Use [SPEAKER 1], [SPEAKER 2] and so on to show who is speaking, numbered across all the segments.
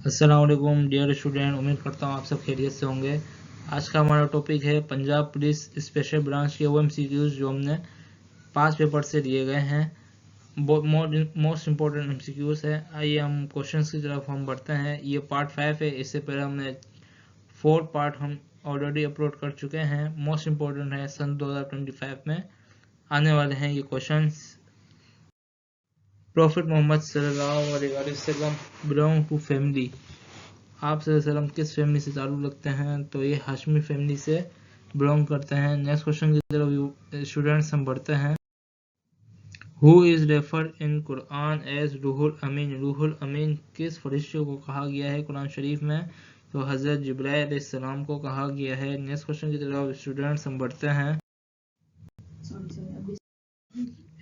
[SPEAKER 1] अस्सलाम वालेकुम dear student, उम्मीद करता हूँ आप सब खैरियत से होंगे। आज का हमारा टॉपिक है पंजाब पुलिस स्पेशल ब्रांच के वो MCQs जो हमने 5 पेपर से लिए गए हैं। मोस्ट इम्पोर्टेंट MCQs है। आइए हम क्वेश्चंस की तरफ हम बढ़ते हैं। ये पार्ट 5 है। इससे पहले हमने 4 पार्ट हम ऑलरेडी अपलोड कर चुके हैं। मोस्ट इम्पोर्टेंट है, सन 2025 में आने वाले हैं ये क्वेश्चंस। प्रॉफिट मोहम्मद सल्लल्लाहु अलैहि वसल्लम बिलोंग टू फैमिली। आप सल्लम किस फैमिली से ताल्लुक़ रखते हैं? तो ये हाशमी फैमिली से बिलोंग करते हैं। नेक्स्ट क्वेश्चन की तरफ स्टूडेंट्स हम बढ़ते हैं। Who is referred in Quran as Ruhul Amin. Ruhul Amin किस फरिश्ते को कहा गया है कुरान शरीफ में? तो हज़रत जिब्राइल अलैहिस्सलाम को कहा गया है। नेक्स्ट क्वेश्चन की तरफ स्टूडेंट्स हम बढ़ते हैं।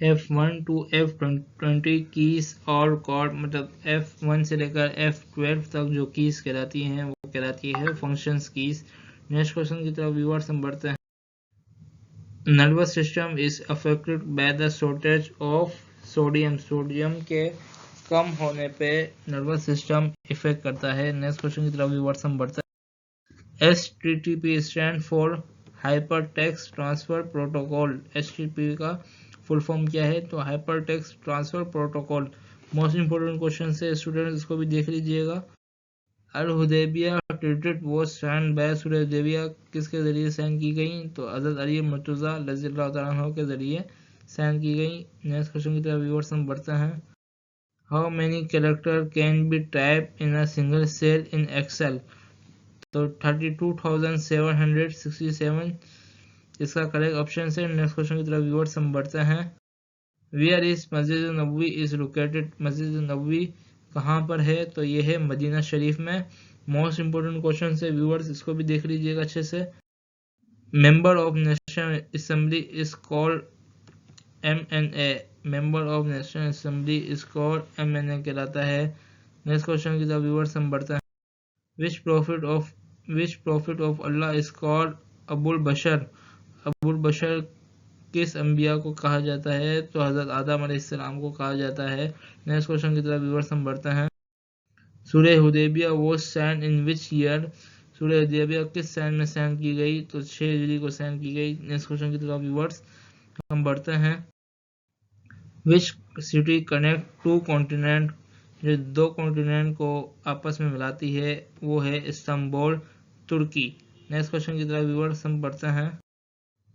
[SPEAKER 1] F1 to F20 कीज और कॉर्ड, मतलब F1 से लेकर F12 तक जो कीज कहलाती हैं वो कहलाती है फंक्शंस कीज। नेक्स्ट क्वेश्चन की तरफ व्यूअर्स हम बढ़ते हैं। Nervous system is affected by the shortage of sodium. Sodium के कम होने पे नर्वस सिस्टम इफेक्ट करता है। नेक्स्ट क्वेश्चन की तरफ व्यूअर्स हम बढ़ते हैं। HTTP stand for hyper text transfer protocol. HTTP का फुल फॉर्म क्या है? तो hyper text transfer protocol. Most important question है स्टूडेंट्स, इसको भी देख लीजिएगा। Al Hudaibiya treaty was sign by. Hudaibiya किसके जरिए साइन की गई? तो हज़रत अली मुर्तज़ा रज़ियल्लाहु तआला अन्हु के जरिए साइन की गई। नेक्स्ट क्वेश्चन की तरफ व्यूअर्स हम बढ़ते हैं। How many character can be type in a single cell in Excel? तो 32,767 इसका करेक्ट ऑप्शन है। नेक्स्ट क्वेश्चन की तरफ व्यूअर्स हम बढ़ते हैं। वेयर इज मस्जिद नबवी इज लोकेटेड। मस्जिद नबवी कहाँ पर है? तो ये है मदीना शरीफ में। मोस्ट इंपोर्टेंट क्वेश्चन है व्यूअर्स, इसको भी देख लीजिएगा अच्छे से। Member of national assembly is called MNA। Member of national assembly is called MNA कहलाता है। नेक्स्ट क्वेश्चन की तरफ व्यूअर्स हम बढ़ते हैं। Which prophet of Allah is called Abul Bashar. Abul Bashar किस अंबिया को कहा जाता है? तो हज़रत आदम अलैहिस्सलाम को कहा जाता है। नेक्स्ट क्वेश्चन की तरफ व्यूअर्स हम बढ़ते हैं। सूरह Hudaibiya was sign in which year. सूरह हुदैबिया किस साल में साइन की गई? तो 6 हिजरी को साइन की गई। नेक्स्ट क्वेश्चन की तरफ व्यूअर्स हम बढ़ते हैं। Which city connect two continent. जो 2 कॉन्टिनेंट को आपस में मिलाती है वो है इस्तांबुल, तुर्की। नेक्स्ट क्वेश्चन की तरफ व्यूअर्स हम बढ़ते हैं।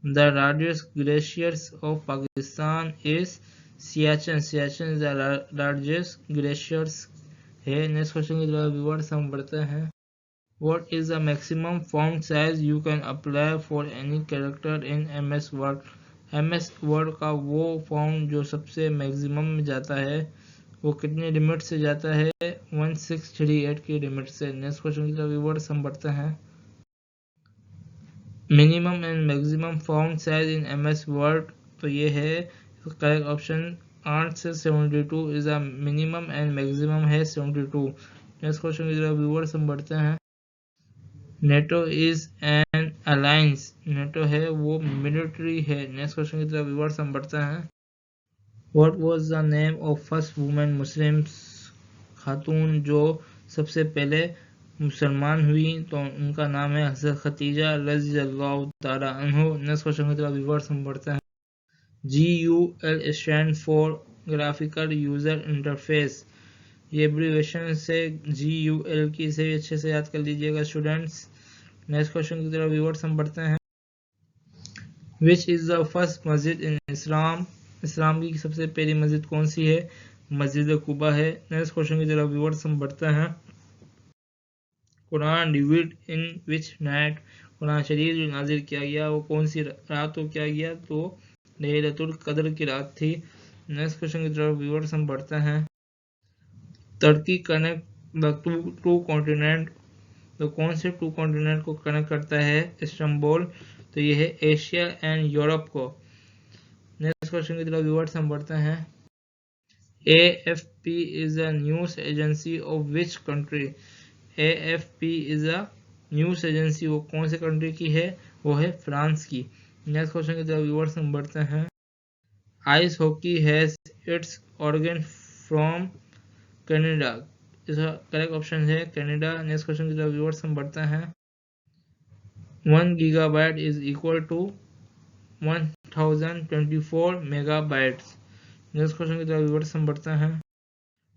[SPEAKER 1] The largest glaciers of Pakistan is Siachen. Siachen is the largest glaciers है। नेक्स्ट क्वेश्चन की तरफ व्यूअर्स हम बढ़ते हैं। What is the maximum font size you can apply for any character in MS Word? MS Word का वो font जो सबसे मैक्सिमम में जाता है वो कितने लिमिट से जाता है? 1638 की लिमिट से। नेक्स्ट क्वेश्चन की तरफ व्यूअर्स हम बढ़ते हैं। Minimum and maximum font size in MS word, तो ये है करेक्ट ऑप्शन 8 से 72 is a minimum and maximum है 72। नेक्स्ट क्वेश्चन की तरफ व्यूअर्स हम बढ़ते हैं। NATO is an alliance. NATO है वो मिलिट्री है। नेक्स्ट क्वेश्चन की तरफ व्यूअर्स हम बढ़ते हैं। What was the name of first women Muslim खातून जो सबसे पहले मुसलमान हुई? तो उनका नाम है हज़रत खदीजा रज़ियल्लाहु तआला अन्हा। नेक्स्ट क्वेश्चन की तरफ व्यूअर्स हम बढ़ते हैं। GUL stand for graphical user interface. ये एब्रीविएशन से GUL की से अच्छे से याद कर लीजिएगा स्टूडेंट्स। नेक्स्ट क्वेश्चन की तरफ व्यूअर्स हम बढ़ते हैं। विच इज़ द फर्स्ट मस्जिद इन इस्लाम। इस्लाम की सबसे पहली मस्जिद कौन सी है? मस्जिद कुबा है। नेक्स्ट क्वेश्चन की तरफ व्यूअर्स हम बढ़ते हैं। Quran revealed in which night. Quran शरीफ जो नाजिल किया गया वो कौन सी रात को किया गया? तो लैलतुल कद्र की रात थी। नेक्स्ट क्वेश्चन की तरफ व्यूअर्स हम बढ़ते हैं। Turkey connect the two continent. तो कौन से 2 कॉन्टिनेंट को कनेक्ट करता है? इस्तांबुल। तो ये है एशिया एंड यूरोप को। नेक्स्ट क्वेश्चन की तरफ व्यूअर्स हम बढ़ते हैं। AFP is a news agency of which country. AFP is a news agency वो कौन से कंट्री की है? वो है फ्रांस की। नेक्स्ट क्वेश्चन की तरफ व्यूअर्स हम बढ़ते हैं। Ice hockey has its origin from Canada. इसका करेक्ट ऑप्शन है कनाडा। नेक्स्ट क्वेश्चन की तरफ व्यूअर्स हम बढ़ते हैं। 1 gigabyte is equal to 1024 megabytes. Next question की तरफ व्यूअर्स हम बढ़ते हैं।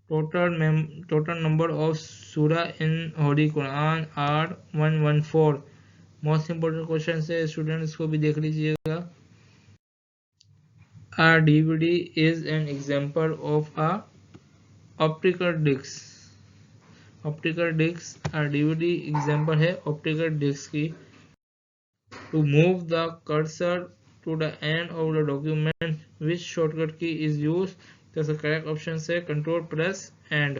[SPEAKER 1] Total number of sura in holy Quran are 114। Most important question है स्टूडेंट, इसको भी देख लीजिएगा। A DVD is an example of a optical disc। Optical disc और DVD एग्जांपल है ऑप्टिकल डिस्क की। To move the cursor to the end of the document, which shortcut key is used? तो इसका correct option है control plus end.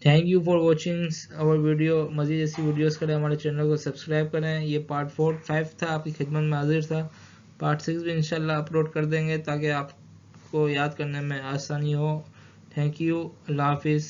[SPEAKER 1] Thank you for watching our video. मज़ीद ऐसी videos के लिए हमारे चैनल को सब्सक्राइब करें। ये पार्ट 5 था, आपकी खिदमत में हाजिर था। पार्ट 6 भी इंशाल्लाह अपलोड कर देंगे ताकि आपको याद करने में आसानी हो। थैंक यू, अल्लाह हाफिज़।